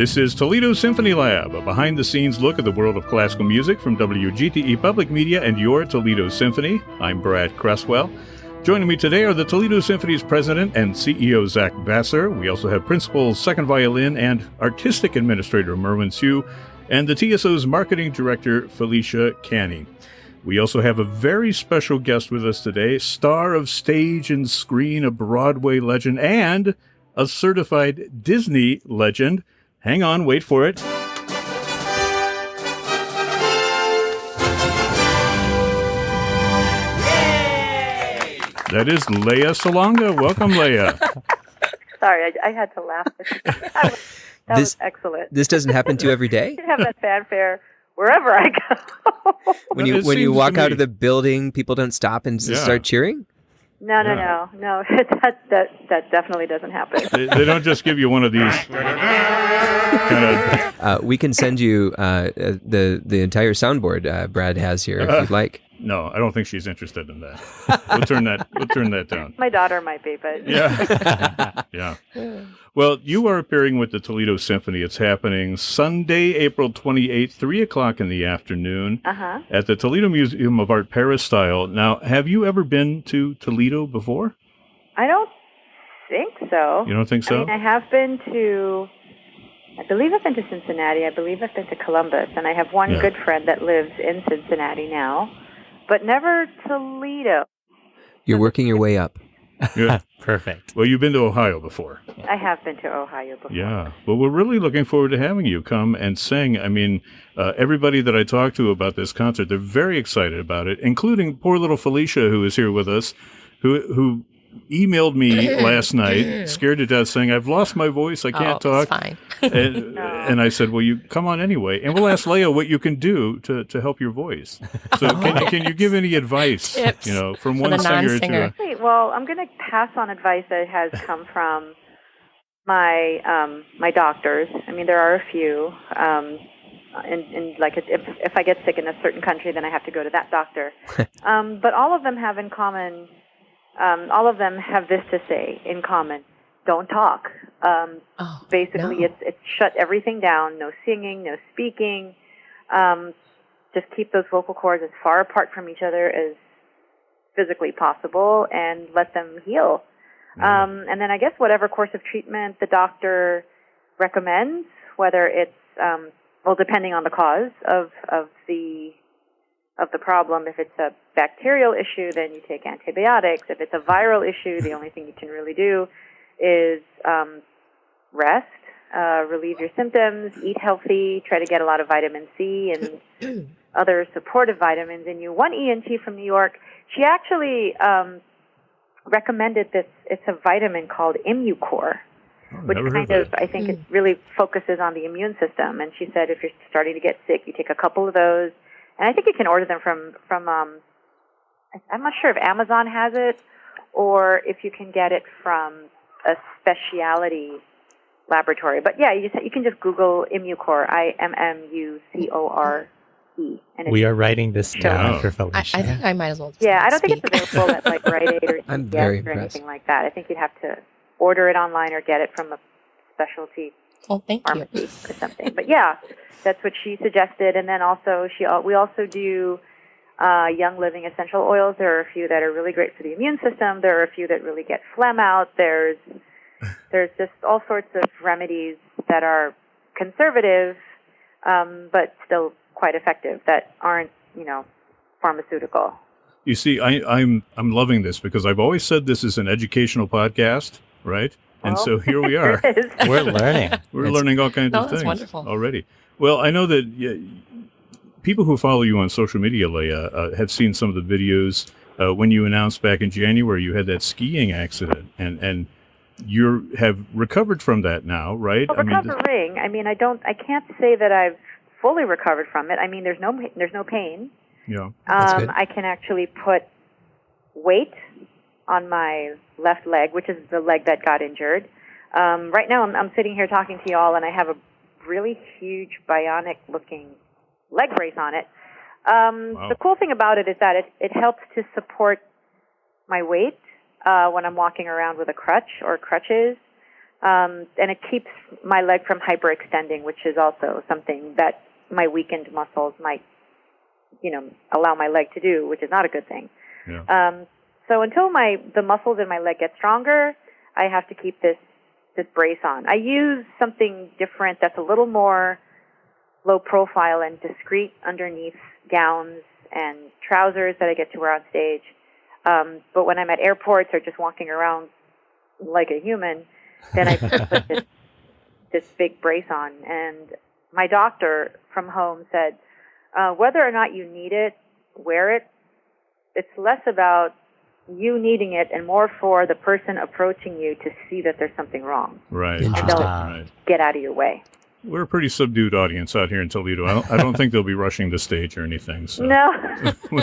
This is Toledo Symphony Lab, a behind-the-scenes look at the world of classical music from WGTE Public Media and your Toledo Symphony. I'm Brad Cresswell. Joining me today are the Toledo Symphony's president and CEO, Zach Vassar. We also have principal, second violin, and artistic administrator, Merwin Sue, and the TSO's marketing director, Felicia Canny. We also have a very special guest with us today, star of stage and screen, a Broadway legend, and a certified Disney legend. Hang on, wait for it. Yay! That is Lea Salonga. Welcome, Lea. Sorry, I had to laugh. That was excellent. This doesn't happen to you every day? You have that fanfare wherever I go. When you walk out of the building, people don't stop and start cheering? No. That definitely doesn't happen. They don't just give you one of these kind of... we can send you the entire soundboard Brad has here if you'd like. No, I don't think she's interested in that. We'll turn that down. My daughter might be, but... Yeah. Yeah. Well, you are appearing with the Toledo Symphony. It's happening Sunday, April 28th, 3 o'clock in the afternoon at the Toledo Museum of Art Peristyle. Now, have you ever been to Toledo before? I don't think so. You don't think so? I mean, I have been to... I believe I've been to Cincinnati. I believe I've been to Columbus. And I have one good friend that lives in Cincinnati now, but never Toledo. You're working your way up. Yeah. Perfect. Well, you've been to Ohio before. I have been to Ohio before. Yeah. Well, we're really looking forward to having you come and sing. I mean, everybody that I talked to about this concert, they're very excited about it, including poor little Felicia, who is here with us, who emailed me last night, scared to death, saying, I've lost my voice, I can't talk. It's fine. And I said, well, you come on anyway. And we'll ask Lea what you can do to help your voice. So can you give any advice, tips from one singer to a... Well, I'm going to pass on advice that has come from my doctors. I mean, there are a few. And like if I get sick in a certain country, then I have to go to that doctor. But all of them have in common... all of them have this to say in common: don't talk. Basically, it's shut everything down. No singing, no speaking. Just keep those vocal cords as far apart from each other as physically possible, and let them heal. And then I guess whatever course of treatment the doctor recommends, whether it's depending on the cause of the problem. If it's a bacterial issue, then you take antibiotics. If it's a viral issue, the only thing you can really do is rest, relieve your symptoms, eat healthy, try to get a lot of vitamin C and other supportive vitamins in you. One ENT from New York, she actually recommended this. It's a vitamin called Immucor, which I think it really focuses on the immune system. And she said if you're starting to get sick, you take a couple of those. And I think you can order them from I'm not sure if Amazon has it or if you can get it from a specialty laboratory. But yeah, you can just Google Immucor, IMMUCORE. And we are writing this down for Felicia. I think I might as well. I don't think it's available at like Rite Aid or CVS or anything like that. I think you'd have to order it online or get it from a specialty pharmacy or something. But yeah, that's what she suggested. And then also we also do Young Living essential oils. There are a few that are really great for the immune system. There are a few that really get phlegm out. There's just all sorts of remedies that are conservative, but still quite effective, that aren't, pharmaceutical. You see, I'm loving this because I've always said this is an educational podcast, right? And so here we are. We're learning. We're learning all kinds of things already. Well, I know that people who follow you on social media, Lea, have seen some of the videos when you announced back in January you had that skiing accident, and you have recovered from that now, right? Well, recovering. I can't say that I've fully recovered from it. I mean, there's no pain. Yeah. That's good. I can actually put weight on my left leg, which is the leg that got injured. Right now, I'm sitting here talking to you all, and I have a really huge bionic-looking leg brace on it. Wow. The cool thing about it is that it helps to support my weight when I'm walking around with a crutch or crutches. and it keeps my leg from hyperextending, which is also something that my weakened muscles might, allow my leg to do, which is not a good thing. Yeah. So until the muscles in my leg get stronger, I have to keep this brace on. I use something different that's a little more low profile and discreet underneath gowns and trousers that I get to wear on stage. But when I'm at airports or just walking around like a human, then I put this big brace on. And my doctor from home said, whether or not you need it, wear it. It's less about you needing it and more for the person approaching you to see that there's something wrong. Right. And they'll Right. get out of your way. We're a pretty subdued audience out here in Toledo. I don't think they'll be rushing the stage or anything. So. No,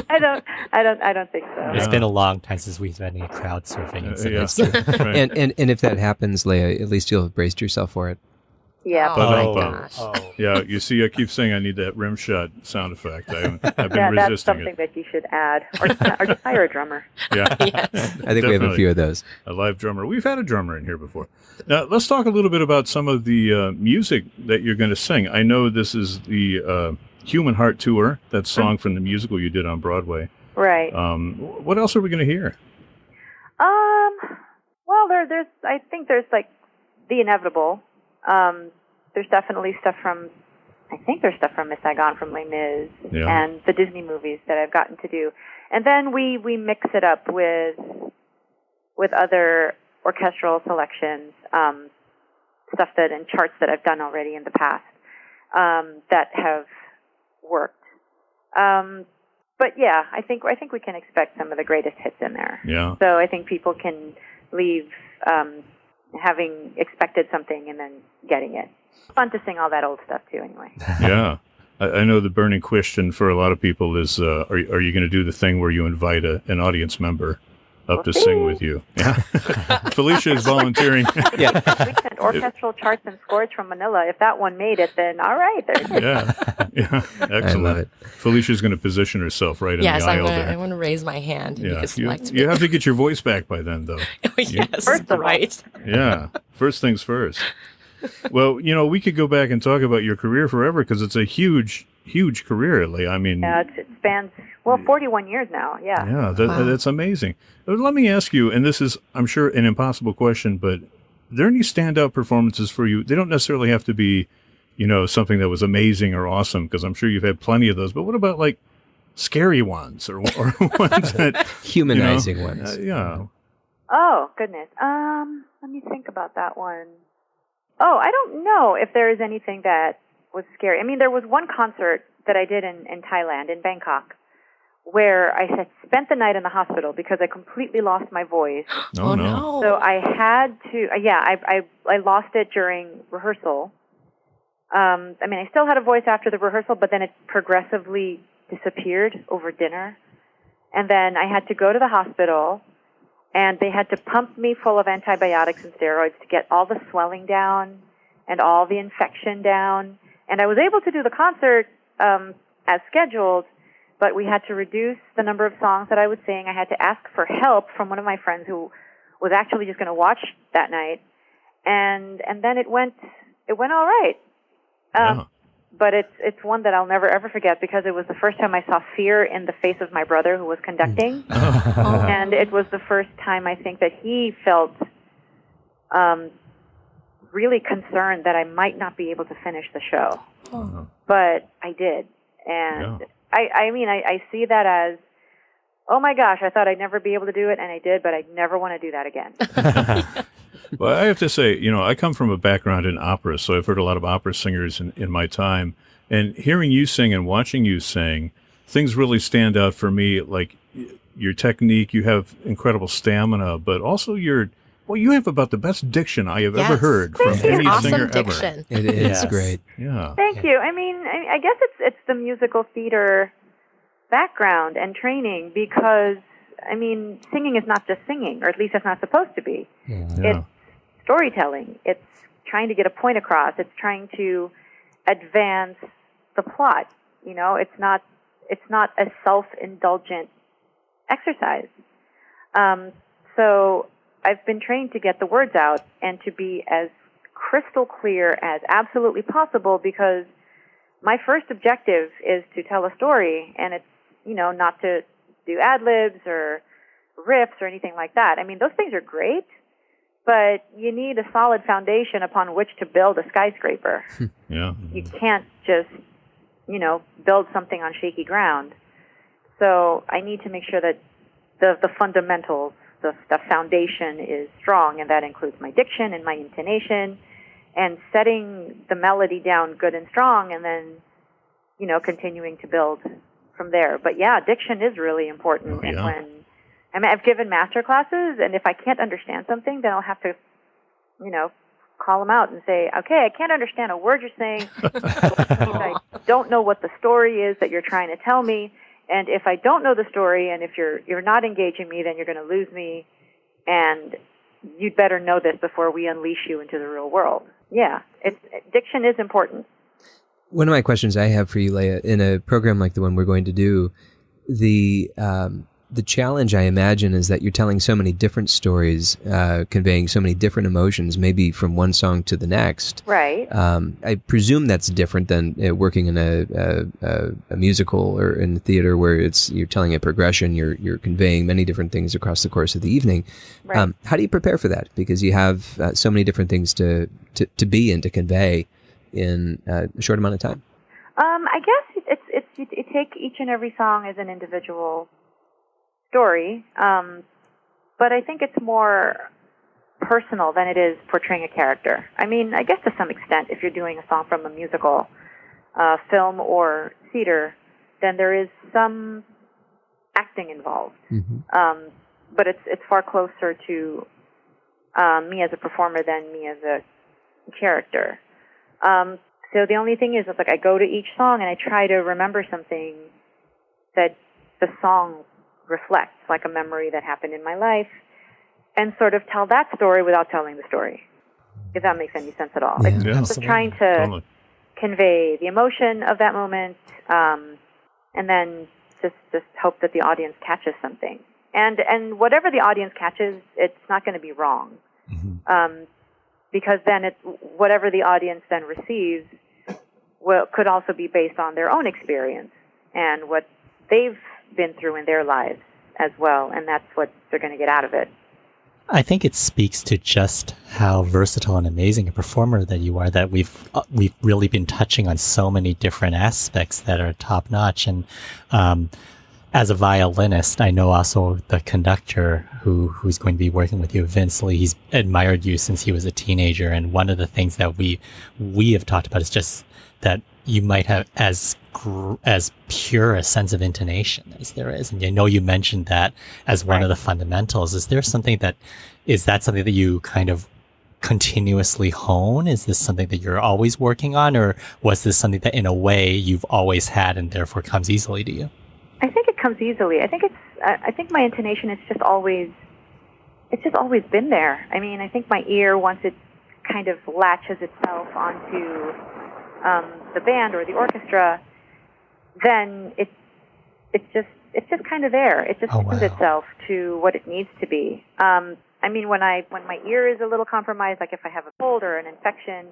I don't think so. It's been a long time since we've had any crowd surfing incidents. Right. And if that happens, Leah, at least you'll have braced yourself for it. Yeah. Oh, my gosh. Yeah, you see, I keep saying I need that rim shot sound effect. I've been Yeah, that's resisting something that you should add, or just hire a drummer. Yeah, Yes. I think we have a few of those. A live drummer. We've had a drummer in here before. Now, let's talk a little bit about some of the music that you're going to sing. I know this is the Human Heart Tour, that song from the musical you did on Broadway. Right. What else are we going to hear? Well, I think there's like the inevitable. There's definitely stuff from Miss Saigon, from Les Mis, and the Disney movies that I've gotten to do. And then we mix it up with other orchestral selections, stuff and charts that I've done already in the past, that have worked. But yeah, I think we can expect some of the greatest hits in there. Yeah. So I think people can leave having expected something and then getting it. Fun to sing all that old stuff too, anyway. Yeah. I know the burning question for a lot of people is, are you going to do the thing where you invite an audience member up to sing with you? Yeah. Felicia is volunteering. We sent orchestral charts and scores from Manila. If that one made it, then all right. Yeah. Excellent. I love it. Felicia's going to position herself right in Yes, the aisle there. I want to raise my hand. Yeah. Select You have to get your voice back by then, though. Yes, First of all. right. Yeah. First things first. Well, we could go back and talk about your career forever because it's a huge, huge career, Leah. I mean, Yeah, it spans 41 years now. Yeah. yeah, that's amazing. Let me ask you, and this is, I'm sure, an impossible question, but are there any standout performances for you? They don't necessarily have to be, something that was amazing or awesome, because I'm sure you've had plenty of those. But what about like scary ones or ones that Humanizing ones. Yeah. Oh goodness. Let me think about that one. Oh, I don't know if there is anything that was scary. I mean, there was one concert that I did in Thailand, in Bangkok, where I had spent the night in the hospital because I completely lost my voice. Oh, no. So I had to, I lost it during rehearsal. I still had a voice after the rehearsal, but then it progressively disappeared over dinner. And then I had to go to the hospital, and they had to pump me full of antibiotics and steroids to get all the swelling down and all the infection down. And I was able to do the concert as scheduled, but we had to reduce the number of songs that I would sing. I had to ask for help from one of my friends who was actually just going to watch that night. And then it went all right. But it's one that I'll never ever forget because it was the first time I saw fear in the face of my brother who was conducting. And it was the first time I think that he felt really concerned that I might not be able to finish the show. But I did. And I see that as, oh my gosh, I thought I'd never be able to do it, and I did, but I never want to do that again. Well, I have to say, I come from a background in opera, so I've heard a lot of opera singers in my time. And hearing you sing and watching you sing, things really stand out for me, like your technique. You have incredible stamina, but also you have about the best diction I have ever heard from any singer diction. ever. It is great. Yeah. Thank you. I guess it's the musical theater background and training because, singing is not just singing, or at least it's not supposed to be. Yeah. It's storytelling. It's trying to get a point across. It's trying to advance the plot. It's not a self-indulgent exercise. So I've been trained to get the words out and to be as crystal clear as absolutely possible, because my first objective is to tell a story, and it's, not to do ad-libs or riffs or anything like that. I mean, those things are great, but you need a solid foundation upon which to build a skyscraper. Yeah. You can't just, build something on shaky ground. So I need to make sure that the fundamentals, the foundation is strong, and that includes my diction and my intonation, and setting the melody down good and strong, and then, continuing to build from there. But yeah, diction is really important. Oh, yeah. And I've given master classes, and if I can't understand something, then I'll have to, call them out and say, okay, I can't understand a word you're saying. I don't know what the story is that you're trying to tell me. And if I don't know the story, and if you're not engaging me, then you're going to lose me. And you'd better know this before we unleash you into the real world. Yeah, diction is important. One of my questions I have for you, Lea, in a program like the one we're going to do, the challenge, I imagine, is that you're telling so many different stories, conveying so many different emotions, maybe from one song to the next. Right. I presume that's different than working in a musical or in theater, where you're telling a progression, you're conveying many different things across the course of the evening. Right. How do you prepare for that? Because you have so many different things to be and to convey in a short amount of time. I guess you take each and every song as an individual story, but I think it's more personal than it is portraying a character. I mean, I guess to some extent, if you're doing a song from a musical, film, or theater, then there is some acting involved. Mm-hmm. But it's far closer to me as a performer than me as a character. So the only thing is, it's like I go to each song and I try to remember something that the song reflects, like a memory that happened in my life, and sort of tell that story without telling the story, if that makes any sense at all. Yeah. It's just trying to convey the emotion of that moment, and then just hope that the audience catches something. And whatever the audience catches, it's not going to be wrong. Mm-hmm. Because then whatever the audience then receives could also be based on their own experience and what they've been through in their lives as well, and that's what they're going to get out of it. I think it speaks to just how versatile and amazing a performer that you are, that we've really been touching on so many different aspects that are top notch. And as a violinist, I know also the conductor who's going to be working with you, Vince Lee. He's admired you since he was a teenager, and one of the things that we have talked about is just that you might have as pure a sense of intonation as there is. And I know you mentioned that as one of the fundamentals. Is that something that you kind of continuously hone? Is this something that you're always working on, or was this something that in a way you've always had and therefore comes easily to you? I think it comes easily. I think my intonation is just always been there. I mean, I think my ear, once it kind of latches itself onto the band or the orchestra, then it's just kind of there. It just lends itself to what it needs to be. I mean, when my ear is a little compromised, like if I have a cold or an infection,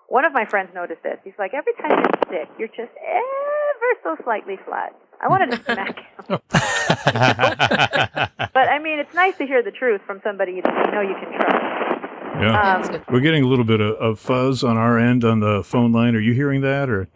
one of my friends noticed this. He's like, every time you're sick, you're just ever so slightly flat. I wanted to smack him. But I mean, it's nice to hear the truth from somebody that you know you can trust. Yeah, we're getting a little bit of fuzz on our end on the phone line. Are you hearing that, or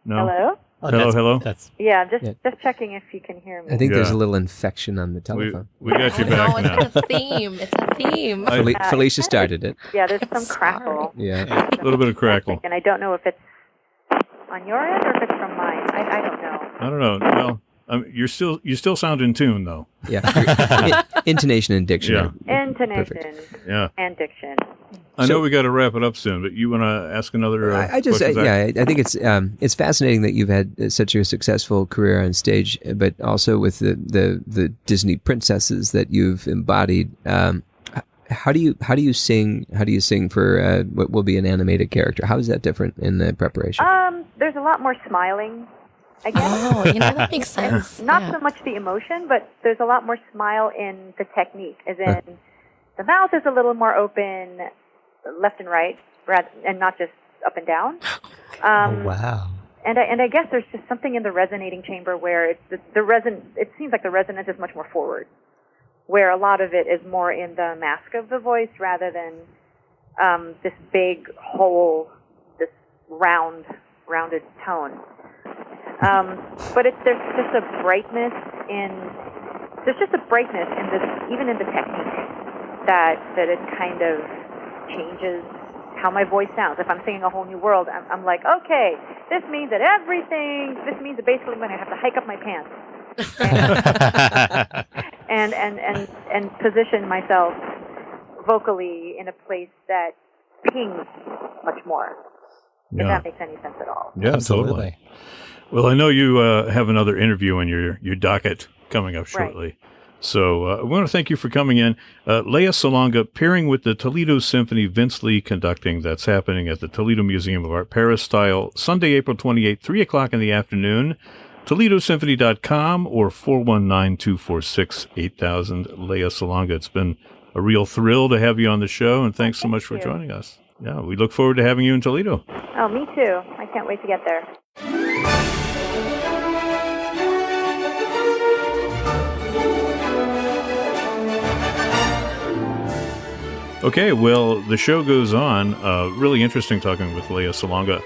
no? Hello? Hello. Just checking if you can hear me. I think there's a little infection on the telephone. We got you back now. It's a theme. It's a theme. Felicia started it. Yeah, there's some crackle. Yeah, a little bit of crackle. And I don't know if it's on your end or if it's from mine. I don't know. I don't know. Well, you still sound in tune though. Yeah, intonation and diction. Yeah. Intonation. Yeah. And diction. I know we got to wrap it up soon, but you want to ask another? I think it's fascinating that you've had such a successful career on stage, but also with the Disney princesses that you've embodied. How do you sing? How do you sing for what will be an animated character? How is that different in the preparation? There's a lot more smiling, I guess. Oh, that makes sense. Not so much the emotion, but there's a lot more smile in the technique, as in the mouth is a little more open, left and right, and not just up and down. Oh, wow. And I guess there's just something in the resonating chamber where it's it seems like the resonance is much more forward, where a lot of it is more in the mask of the voice rather than this big whole, this rounded tone. But there's just a brightness in this, even in the technique, that it kind of changes how my voice sounds. If I'm singing A Whole New World, I'm like, okay, this means that basically I'm going to have to hike up my pants and position myself vocally in a place that pings much more, if that makes any sense at all. Yeah, Absolutely. totally. Well, I know you have another interview on your docket coming up shortly. Right. So I want to thank you for coming in. Lea Salonga, pairing with the Toledo Symphony, Vince Lee conducting. That's happening at the Toledo Museum of Art, Paris style, Sunday, April 28th, 3 o'clock in the afternoon. ToledoSymphony.com or 419-246-8000. Lea Salonga, it's been a real thrill to have you on the show, and thanks so much for joining us. Yeah, we look forward to having you in Toledo. Oh, me too. I can't wait to get there. Okay, well, the show goes on. Really interesting talking with Lea Salonga.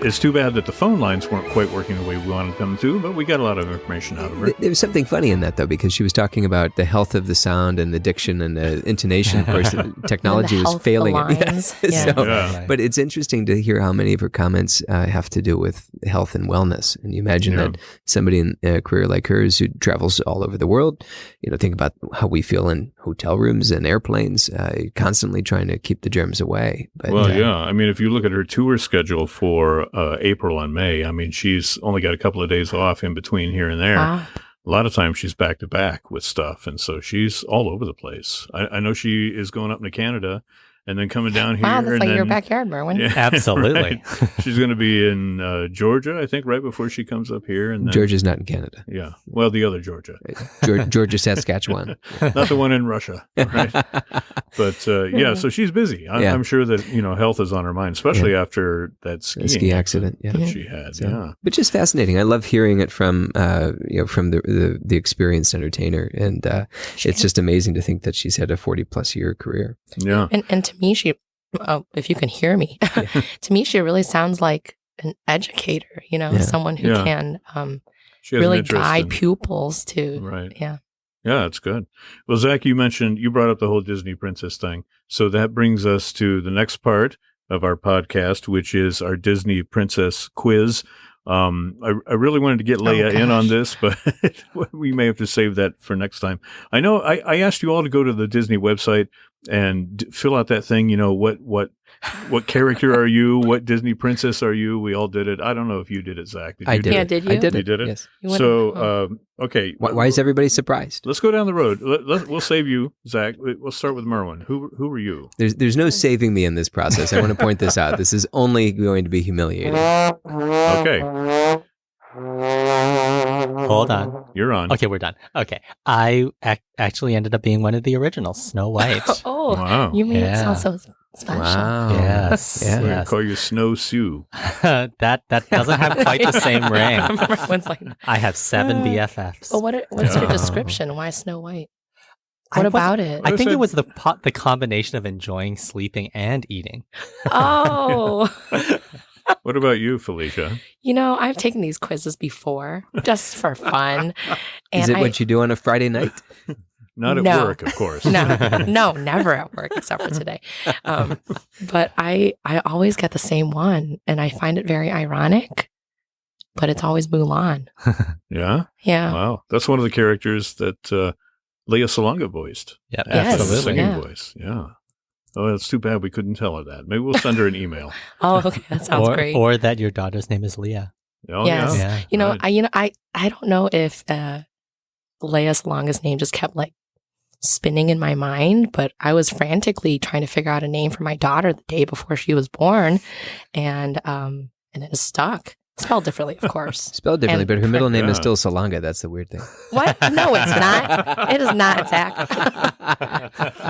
It's too bad that the phone lines weren't quite working the way we wanted them to, but we got a lot of information out of her. There was something funny in that, though, because she was talking about the health of the sound and the diction and the intonation. Of course, the technology was failing it. Yeah. But it's interesting to hear how many of her comments have to do with health and wellness. And you imagine that somebody in a career like hers who travels all over the world, think about how we feel in hotel rooms and airplanes, constantly trying to keep the germs away. But, I mean, if you look at her tour schedule for April and May, I mean, she's only got a couple of days off in between here and there. A lot of times she's back to back with stuff, and so she's all over the place. I know she is going up into Canada and then coming down here. Wow, that's and like then, your backyard, Merwin. Yeah, absolutely. Right. She's going to be in Georgia, I think, right before she comes up here. And then, Georgia's not in Canada. Yeah, well, the other Georgia. Georgia, Saskatchewan. Not the one in Russia, right? But so she's busy. I'm sure that health is on her mind, especially after that ski accident that she had. But just fascinating. I love hearing it from from the experienced entertainer, and it's just amazing to think that she's had a 40+ year career. Yeah, and to me, she, if you can hear me, to me, she really sounds like an educator. Someone who can really guide pupils to Yeah, that's good. Well, Zach, you brought up the whole Disney princess thing. So that brings us to the next part of our podcast, which is our Disney princess quiz. I really wanted to get Lea in on this, but we may have to save that for next time. I know I asked you all to go to the Disney website and fill out that thing. What character are you? What Disney princess are you? We all did it. I don't know if you did it, Zach. I did. Yeah, did you? I did it. You did it? Yes. So, okay. Why is everybody surprised? Let's go down the road. We'll save you, Zach. We'll start with Merwin. Who were you? There's no saving me in this process. I want to point this out. This is only going to be humiliating. Okay. Hold on. You're on. Okay, we're done. Okay. I actually ended up being one of the originals, Snow White. Wow. You made it sound so special. Wow. Yes. We're yes. gonna call you Snow Sue. that doesn't have quite the same ring. Everyone's like, I have 7 BFFs. well, what's your description? Why Snow White? What about it? I think it was the combination of enjoying sleeping and eating. Oh. What about you, Felicia? I've taken these quizzes before just for fun. And Is it what you do on a Friday night? Not at work, of course. No, never at work except for today. But I always get the same one, and I find it very ironic, but it's always Mulan. Yeah? Yeah. Wow. That's one of the characters that Lea Salonga voiced. Yep, Absolutely. Singing yeah. voice. Yeah. Oh, it's too bad we couldn't tell her that. Maybe we'll send her an email. Oh, okay. That sounds great. Or that your daughter's name is Leah. Oh, yes. Yeah. I don't know if Lea Salonga's name just kept spinning in my mind, but I was frantically trying to figure out a name for my daughter the day before she was born, and it stuck. Spelled differently, of course. Spelled differently, but her middle name is still Salonga. That's the weird thing. What? No, it's not. It is not, Zach.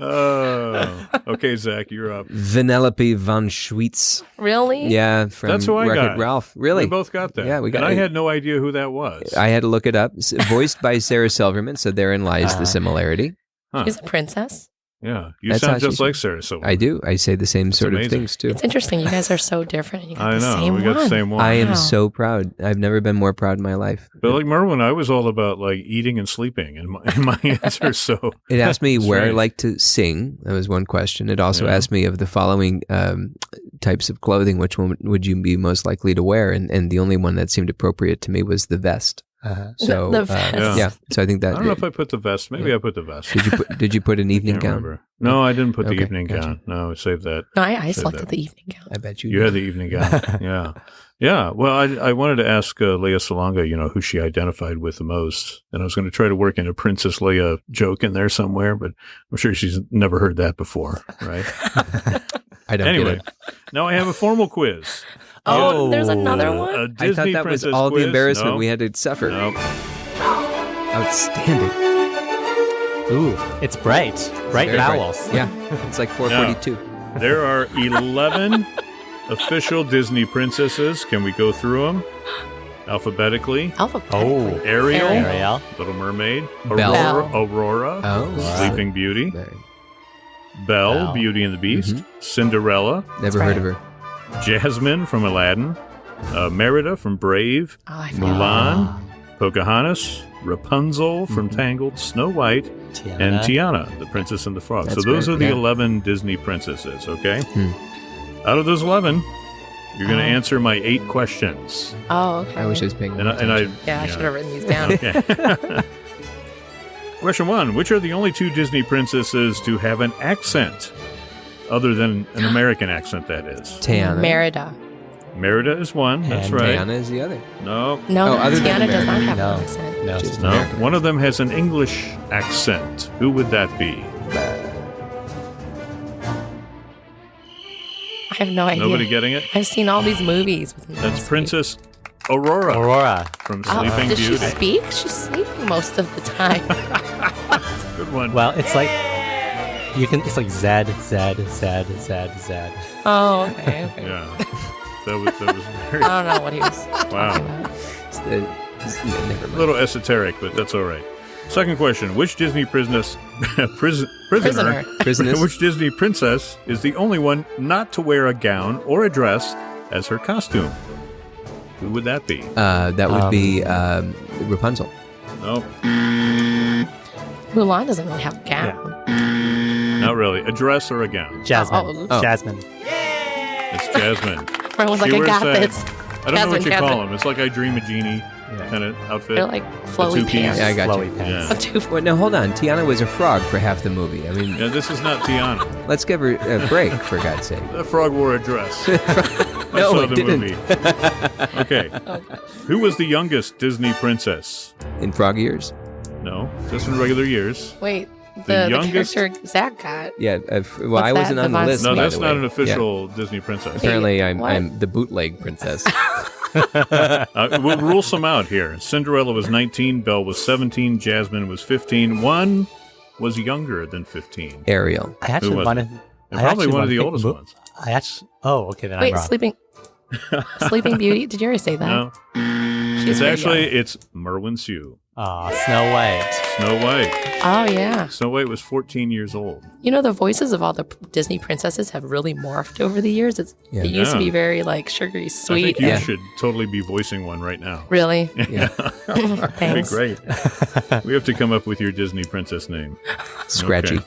Oh, okay, Zach, you're up. Vanellope von Schweetz. Really? Yeah, from That's who I Wreck-It got. Ralph. Really? We both got that. Yeah, we got and it. I had no idea who that was. I had to look it up. Voiced by Sarah Silverman, so therein lies the similarity. Huh. She's a princess. Yeah, you That's sound how just she- like Sarah Silverman. I do. I say the same sort of things, too. It's interesting. You guys are so different. And you got I the know. same We got one. the same one. I am Wow. so proud. I've never been more proud in my life. But like Merwin, I was all about like eating and sleeping in my answer. So It asked me where I Strange. like to sing. That was one question. It also Yeah. asked me of the following types of clothing, which one would you be most likely to wear? And the only one that seemed appropriate to me was the vest. So The vest. yeah. So I think that I don't know if I put the vest. Maybe I put the vest. did you put an I evening can't gown? remember. No, I didn't put the Okay, evening gotcha. gown. No, save that. No, I Say selected that. the evening gown. I bet you. You had the evening gown. Yeah. Yeah. Well, I wanted to ask Lea Salonga, who she identified with the most. And I was going to try to work in a Princess Leia joke in there somewhere, but I'm sure she's never heard that before, right? I don't Anyway, get it. now I have a formal quiz. Oh, there's another one? A I Disney thought that was princess all quiz? the embarrassment No. we had to suffer. No. Outstanding. Ooh, it's bright. Bright Very vowels. Yeah, it's like 442. There are 11 official Disney princesses. Can we go through them alphabetically? Alphabetically. Ariel, Ariel. Little Mermaid, Belle. Aurora, Oh, Sleeping Beauty, Very. Belle, Belle. Beauty and the Beast, Cinderella, Never heard of her. Jasmine from Aladdin, Merida from Brave, Oh, I forgot. Mulan, Pocahontas, Rapunzel from Tangled, Snow White, Tiana. and Tiana, the Princess and the Frog. That's So those great, are the yeah. 11 Disney princesses, okay? Out of those 11, you're going to answer my 8 questions. Oh, okay. I wish I was paying more And I Yeah, I should have written these down. Okay. Question 1. Which are the only 2 Disney princesses to have an accent? Other than an American accent, that is. Tiana. Merida. Merida is one. That's And right. Tiana is the other. No. No, Oh, other than Tiana does not American. have No. an accent. No, Just No. American. One of them has an English accent. Who would that be? I have no idea. Nobody getting it? I've seen all these movies. With That's these Princess Aurora Aurora. from people. Sleeping Does Beauty. she speak? She's sleeping most of the time. Good one. Well, it's like it's like Zed, Zed, Zed, Zed, Zed. Oh, okay. Yeah. That was very I don't know what he was talking Wow. about. Never A mind. little esoteric, but that's all right. Second question: which Disney prisoner? Prisoner. Prisoners. Which Disney princess is the only one not to wear a gown or a dress as her costume? Who would that be? That would be Rapunzel. No, Mulan doesn't really have a gown. not really. A dress or a gown? Jasmine. Oh. Jasmine. It's Jasmine. Everyone's like, She I wears got that- this. I don't know what you Jasmine. call them. It's like I Dream a Genie kind of outfit. They're like flowy two-piece. pants. Yeah, I got Flowy you. pants. Yeah. Two- Well, no, hold on. Tiana was a frog for half the movie. I mean, Yeah, this is not Tiana. let's give her a break, for God's sake. That frog wore a dress. I No, saw it the didn't. movie. Okay. Who was the youngest Disney princess? In frog years? No, just in regular years. Wait, The the youngest- character Zach got. Yeah. I What's wasn't that, on the Devon list. No, by that's the not way. an official Disney princess. Yeah. Apparently, What? I'm the bootleg princess. We'll rule some out here. Cinderella was 19, Belle was 17, Jasmine was 15. One was younger than 15. Ariel. I actually was wanted. And I probably actually one of wanted the to oldest pick ones. I actually. Oh, okay, then Wait, I'm wrong. Sleeping Beauty. Did you already say that? No, She's it's very actually young. it's Merwin Sue. Aw, Snow White. Snow White. Oh yeah. Snow White was 14 years old. You know the voices of all the Disney princesses have really morphed over the years. It used to Yeah. be very like sugary sweet. I think you Yeah. should totally be voicing one right now. Really? Yeah. That'd be Thanks. great. We have to come up with your Disney princess name. Scratchy. Okay.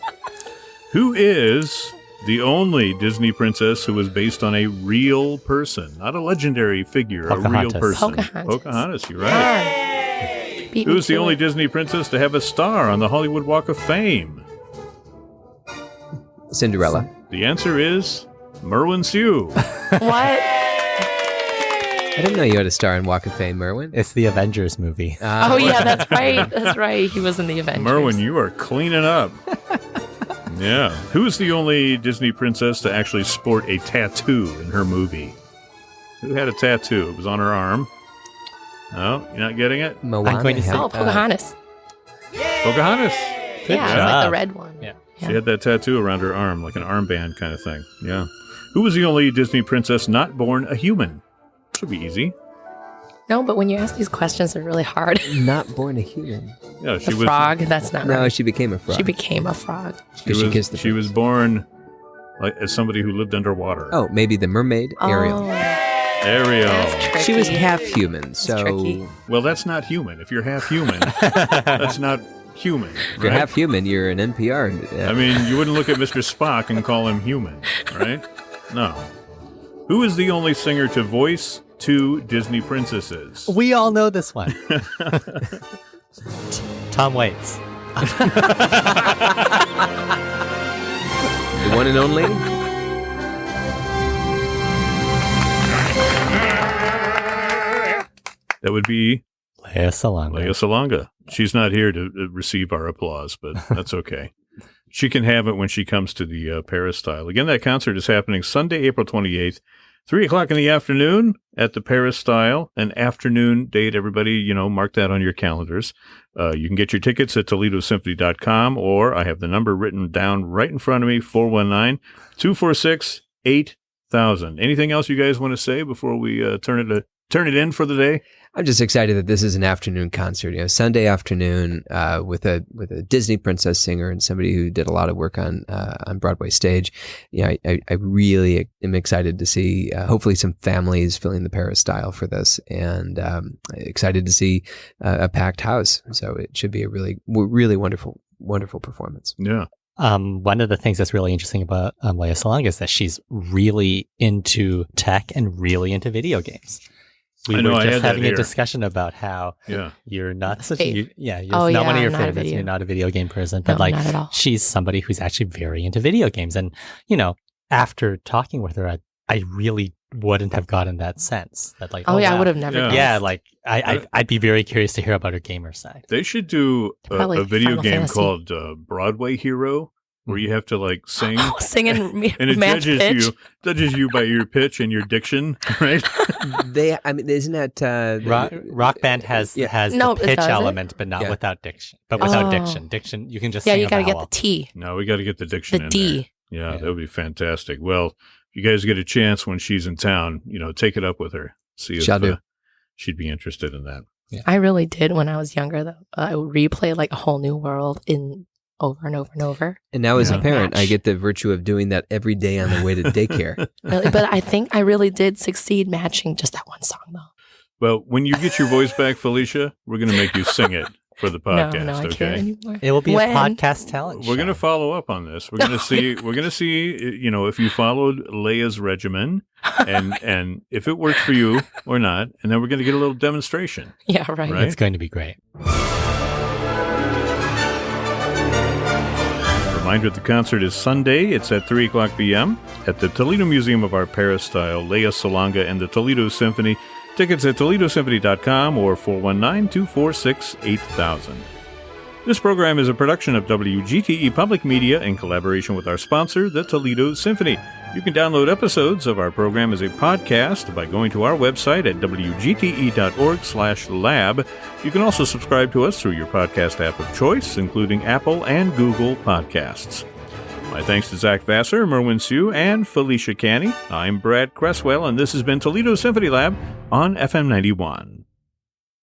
Who is the only Disney princess who was based on a real person, not a legendary figure, a real Pocahontas. person? Pocahontas. You're right. Beat me Who's the to only it. Disney princess to have a star on the Hollywood Walk of Fame? Cinderella. The answer is Merwin Sue. What? I didn't know you had a star in Walk of Fame, Merwin. It's the Avengers movie. Oh yeah, that's right. That's right. He was in the Avengers. Merwin, you are cleaning up. Yeah. Who's the only Disney princess to actually sport a tattoo in her movie? Who had a tattoo? It was on her arm. No, you're not getting it? Moana I'm going to say Pocahontas. Pocahontas. Good job. It's like the red one. Yeah. She had that tattoo around her arm, like an armband kind of thing. Yeah. Who was the only Disney princess not born a human? Should be easy. No, but when you ask these questions, they're really hard. Not born a human. Yeah, she was. Frog. That's not right. No, she became a frog. She became a frog. She was born like as somebody who lived underwater. Oh, maybe the mermaid Ariel. Ariel. She was half human, so well, that's not human. If you're half human, that's not human. Right? If you're half human, you're an NPR. I mean, you wouldn't look at Mr. Spock and call him human, right? No. Who is the only singer to voice 2 Disney princesses? We all know this one. Tom Waits. The one and only? That would be Lea Salonga. Lea Salonga. She's not here to receive our applause, but that's okay. She can have it when she comes to the Peristyle. Again, that concert is happening Sunday, April 28th, 3 o'clock in the afternoon at the Peristyle. An afternoon date, everybody, mark that on your calendars. You can get your tickets at ToledoSymphony.com, or I have the number written down right in front of me, 419-246-8000. Anything else you guys want to say before we turn it in for the day? I'm just excited that this is an afternoon concert, Sunday afternoon with a Disney princess singer and somebody who did a lot of work on Broadway stage. I really am excited to see hopefully some families filling the Peristyle for this, and excited to see a packed house. So it should be a really, really wonderful performance. Yeah. One of the things that's really interesting about Lea Salonga is that she's really into tech and really into video games. We were just having a discussion about how you're not such you're not one of your favorites. You're not a video game person, but not at all. She's somebody who's actually very into video games. And, after talking with her, I really wouldn't have gotten that sense that I would have never. Yeah. I'd be very curious to hear about her gamer side. They should do a video Final game Fantasy. called Broadway Hero, where you have to sing. Sing and it match pitch. judges you by your pitch and your diction, right? Isn't that Rock Band has the pitch element, but not without diction. But without diction, you can just sing you got to get vowel. the T. No, we got to get the diction The in D. there. Yeah, that would be fantastic. Well, if you guys get a chance when she's in town, take it up with her. See if she'd be interested in that. Yeah. I really did when I was younger, though. I would replay A Whole New World over and over and over. And now as a parent, I get the virtue of doing that every day on the way to daycare. Really? But I think I really did succeed matching just that one song, though. Well, when you get your voice back, Felicia, we're going to make you sing it for the podcast. No, I okay? can't anymore. It will be a podcast talent show. We're going to follow up on this. We're going to see. We're going to see. If you followed Lea's regimen, and if it worked for you or not, and then we're going to get a little demonstration. Yeah, right. It's going to be great. Reminder, the concert is Sunday. It's at 3 o'clock p.m. at the Toledo Museum of Art Peristyle, Lea Salonga and the Toledo Symphony. Tickets at ToledoSymphony.com or 419-246-8000. This program is a production of WGTE Public Media in collaboration with our sponsor, the Toledo Symphony. You can download episodes of our program as a podcast by going to our website at wgte.org/lab. You can also subscribe to us through your podcast app of choice, including Apple and Google Podcasts. My thanks to Zach Vassar, Merwin Sue, and Felicia Canny. I'm Brad Cresswell, and this has been Toledo Symphony Lab on FM 91.